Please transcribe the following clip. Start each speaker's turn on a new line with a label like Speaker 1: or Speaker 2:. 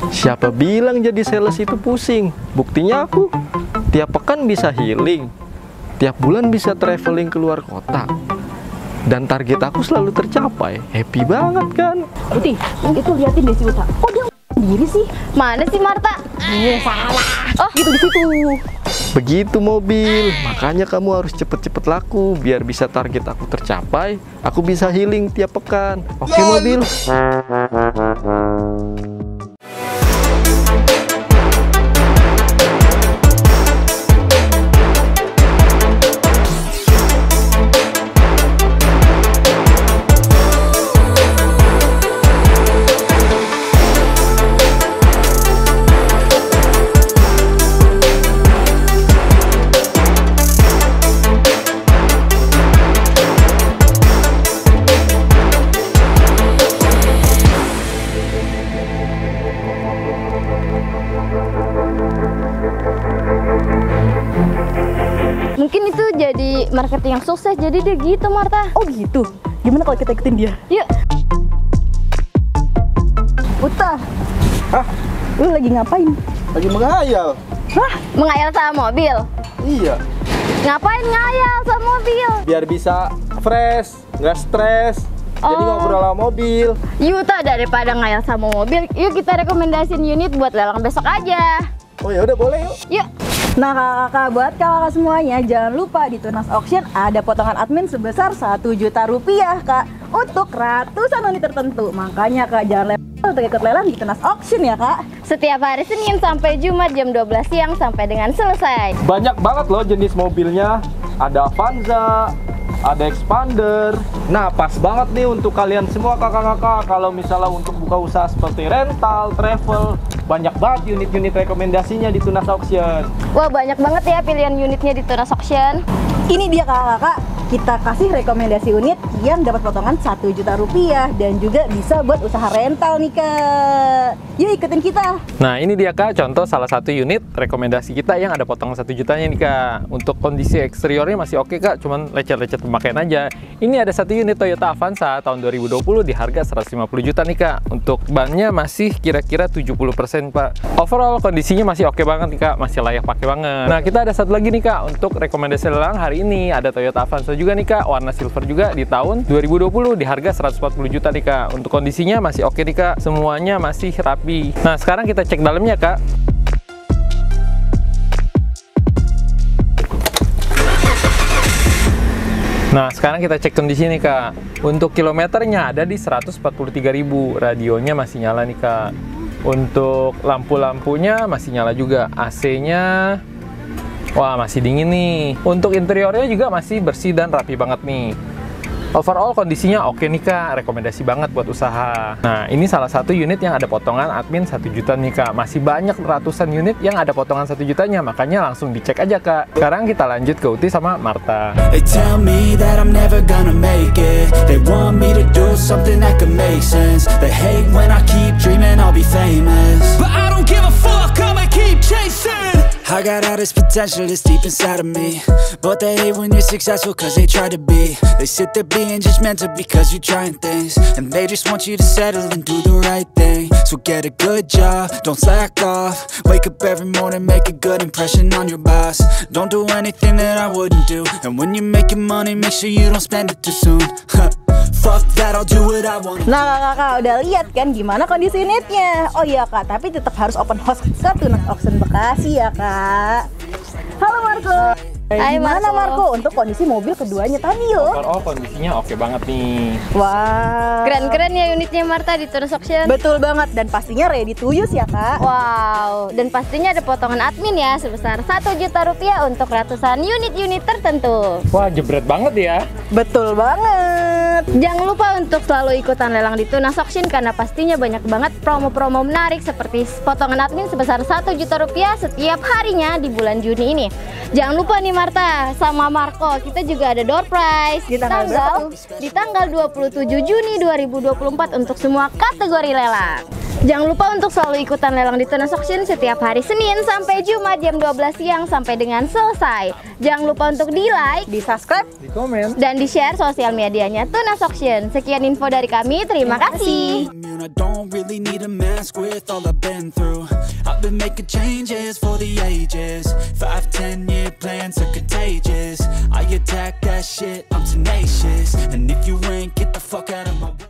Speaker 1: Siapa bilang jadi sales itu pusing? Buktinya aku tiap pekan bisa healing, tiap bulan bisa traveling keluar kota, dan target aku selalu tercapai. Happy banget kan?
Speaker 2: Uti, itu liatin deh si Uta. Kok dia sendiri sih?
Speaker 3: Mana sih Marta?
Speaker 2: Salah.
Speaker 3: Oh,
Speaker 2: Gitu di situ.
Speaker 1: Begitu mobil, makanya kamu harus cepet-cepet laku biar bisa target aku tercapai. Aku bisa healing tiap pekan. Oke mobil.
Speaker 3: mungkin itu jadi marketing yang sukses, jadi dia gitu Marta.
Speaker 2: Oh gitu. Gimana kalau kita ikutin dia?
Speaker 3: Yuk.
Speaker 2: Uta,
Speaker 4: Hah?
Speaker 2: lu lagi ngapain?
Speaker 4: Lagi menghayal.
Speaker 2: Hah?
Speaker 3: Mengayal sama mobil.
Speaker 4: Iya,
Speaker 3: Ngapain ngayal sama mobil?
Speaker 4: biar bisa fresh, nggak stres. Jadi
Speaker 3: Oh.
Speaker 4: ngobrol sama mobil.
Speaker 3: Yuta, daripada ngayal sama mobil, yuk kita rekomendasiin unit buat lelang besok aja.
Speaker 4: Oh ya udah boleh yuk.
Speaker 3: Yuk.
Speaker 2: Nah kakak-kakak, buat kakak semuanya jangan lupa di Tunas Auction ada potongan admin sebesar 1 juta rupiah kak, untuk ratusan unit tertentu. Makanya kak jangan lupa untuk ikut lelang di Tunas Auction ya kak.
Speaker 3: Setiap hari Senin sampai Jumat jam 12 siang sampai dengan selesai.
Speaker 4: Banyak banget loh jenis mobilnya. Ada Avanza, ada Expander. Nah pas banget nih untuk kalian semua kakak-kakak. Kalau misalnya untuk buka usaha seperti rental, travel, banyak banget unit-unit rekomendasinya di Tunas Auction.
Speaker 3: Wah, banyak banget ya pilihan unitnya di Tunas Auction.
Speaker 2: Ini dia kakak-kakak, kita kasih rekomendasi unit yang dapat potongan 1 juta rupiah dan juga bisa buat usaha rental nih kak. Yuk ikutin kita.
Speaker 5: Nah ini dia kak, contoh salah satu unit rekomendasi kita yang ada potongan 1 jutanya nih kak. Untuk kondisi eksteriornya masih oke kak, cuman lecet-lecet pemakaian aja. Ini ada satu unit Toyota Avanza tahun 2020 di harga 150 juta nih kak. Untuk bannya masih kira-kira 70% pak. Overall kondisinya masih oke banget nih kak, masih layak pakai banget. Nah kita ada satu lagi nih kak, untuk rekomendasi lelang hari ini ada Toyota Avanza juga nih kak, warna silver juga di tahun 2020 di harga 140 juta nih kak. Untuk kondisinya masih oke nih kak, semuanya masih rapi. Nah sekarang kita cek dalamnya kak. Nah sekarang kita cek kondisi nih kak. Untuk kilometernya ada di 143.000, radionya masih nyala nih kak. Untuk lampu-lampunya masih nyala juga, AC-nya wah masih dingin nih. Untuk interiornya juga masih bersih dan rapi banget nih. Overall kondisinya oke nih kak, rekomendasi banget buat usaha. Nah ini salah satu unit yang ada potongan admin 1 juta nih kak. Masih banyak ratusan unit yang ada potongan 1 jutanya, makanya langsung dicek aja kak. Sekarang kita lanjut ke Uti sama Marta.
Speaker 6: They tell me that I'm never gonna make it. They want me to do something that could make sense. They hate when I keep dreaming I'll be famous, but I don't give a fuck, I'ma keep chasing. I got all this potential that's deep inside of me, but they hate when you're successful cause they try to be. They sit there being judgmental because you're trying things, and they just want you to settle and do the right thing. So get a good job, don't slack off. Wake up every morning, make a good impression on your boss. Don't do anything that I wouldn't do, and when you're making money, make sure you don't spend it too soon. Fuck that, I'll do what I want.
Speaker 2: Nah kakak udah lihat kan gimana kondisi unitnya. Oh iya kak, tapi tetap harus open house ke Tunas Auction Bekasi ya kak. Halo Marco.
Speaker 3: Hai,
Speaker 2: Gimana
Speaker 3: Marco.
Speaker 2: Marco untuk kondisi mobil keduanya tadi loh?
Speaker 5: Overall kondisinya oke banget nih.
Speaker 2: Wah.
Speaker 3: Keren-keren ya unitnya Marta di Tunas Auction.
Speaker 2: Betul banget, dan pastinya ready to use ya kak.
Speaker 3: Wow, dan pastinya ada potongan admin ya sebesar 1 juta rupiah untuk ratusan unit-unit tertentu.
Speaker 5: Wah jebret banget ya.
Speaker 2: Betul banget.
Speaker 3: Jangan lupa untuk selalu ikutan lelang di Tunas Auction karena pastinya banyak banget promo-promo menarik seperti potongan admin sebesar 1 juta rupiah setiap harinya di bulan Juni ini. Jangan lupa nih Marta sama Marco, kita juga ada door prize
Speaker 2: Di tanggal berapa tuh?
Speaker 3: di tanggal 27 Juni 2024 untuk semua kategori lelang. Jangan lupa untuk selalu ikutan lelang di Tunas Auction setiap hari Senin sampai Jumat jam 12 siang sampai dengan selesai. Jangan lupa untuk di-like,
Speaker 2: Di-subscribe.
Speaker 5: Di komen.
Speaker 3: dan di-share sosial medianya Tunas Auction. Sekian info dari kami, terima kasih.
Speaker 6: I don't really need a mask with all I've been through. I've been making changes for the ages. 5, 10-year plans are contagious. I attack that shit, I'm tenacious. And if you ain't, get the fuck out of my way.